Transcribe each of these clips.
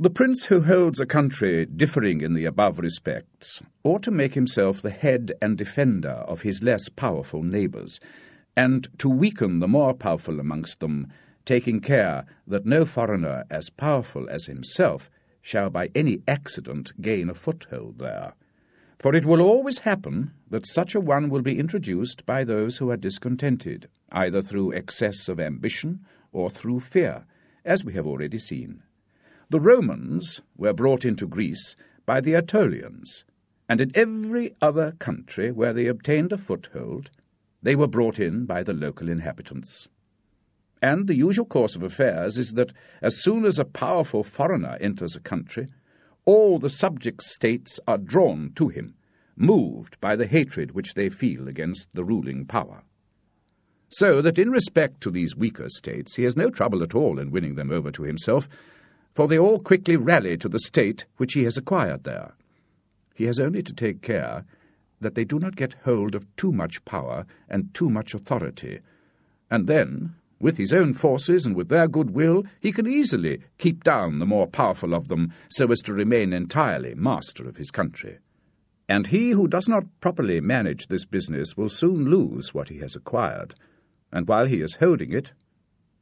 The prince who holds a country differing in the above respects ought to make himself the head and defender of his less powerful neighbours, and to weaken the more powerful amongst them, taking care that no foreigner as powerful as himself shall by any accident gain a foothold there. For it will always happen that such a one will be introduced by those who are discontented, either through excess of ambition or through fear, as we have already seen. The Romans were brought into Greece by the Aetolians, and in every other country where they obtained a foothold, they were brought in by the local inhabitants. And the usual course of affairs is that as soon as a powerful foreigner enters a country, all the subject states are drawn to him, moved by the hatred which they feel against the ruling power. So that in respect to these weaker states he has no trouble at all in winning them over to himself, for they all quickly rally to the state which he has acquired there. He has only to take care that they do not get hold of too much power and too much authority, and then, with his own forces and with their good will, he can easily keep down the more powerful of them so as to remain entirely master of his country. And he who does not properly manage this business will soon lose what he has acquired, and while he is holding it,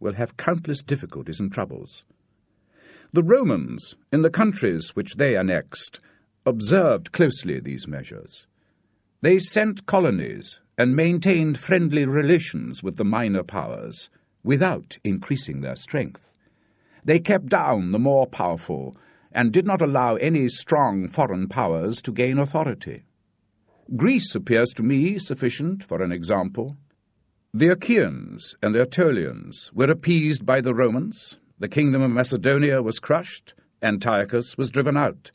will have countless difficulties and troubles. The Romans, in the countries which they annexed, observed closely these measures. They sent colonies and maintained friendly relations with the minor powers, without increasing their strength. They kept down the more powerful, and did not allow any strong foreign powers to gain authority. Greece appears to me sufficient for an example. The Achaeans and the Aetolians were appeased by the Romans. The kingdom of Macedonia was crushed, Antiochus was driven out.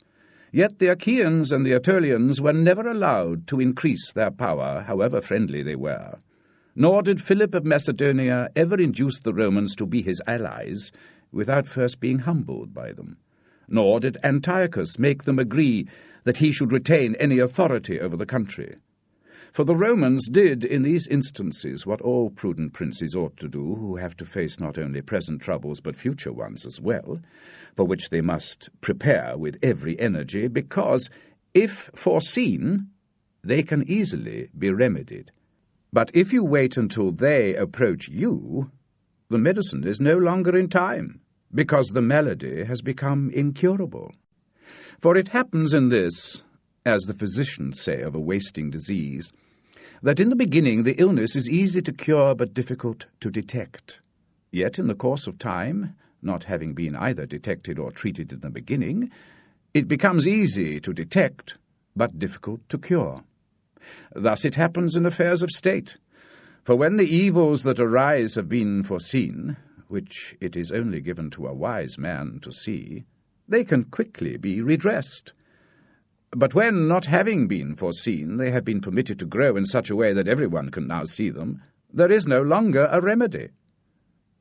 Yet the Achaeans and the Aetolians were never allowed to increase their power, however friendly they were. Nor did Philip of Macedonia ever induce the Romans to be his allies without first being humbled by them. Nor did Antiochus make them agree that he should retain any authority over the country. For the Romans did in these instances what all prudent princes ought to do, who have to face not only present troubles but future ones as well, for which they must prepare with every energy, because, if foreseen, they can easily be remedied. But if you wait until they approach you, the medicine is no longer in time, because the malady has become incurable. For it happens in this, as the physicians say of a wasting disease, that in the beginning the illness is easy to cure but difficult to detect. Yet in the course of time, not having been either detected or treated in the beginning, it becomes easy to detect but difficult to cure. Thus it happens in affairs of state. For when the evils that arise have been foreseen, which it is only given to a wise man to see, they can quickly be redressed. But when, not having been foreseen, they have been permitted to grow in such a way that everyone can now see them, there is no longer a remedy.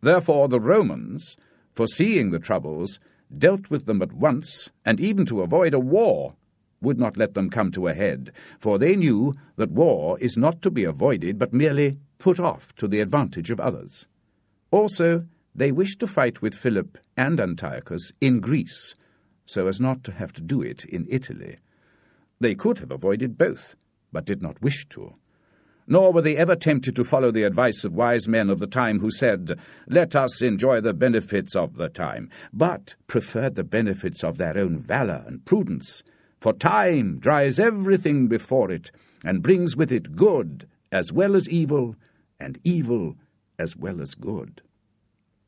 Therefore the Romans, foreseeing the troubles, dealt with them at once, and even to avoid a war, would not let them come to a head, for they knew that war is not to be avoided, but merely put off to the advantage of others. Also, they wished to fight with Philip and Antiochus in Greece, so as not to have to do it in Italy. They could have avoided both, but did not wish to. Nor were they ever tempted to follow the advice of wise men of the time who said, "Let us enjoy the benefits of the time," but preferred the benefits of their own valour and prudence. For time dries everything before it, and brings with it good as well as evil, and evil as well as good.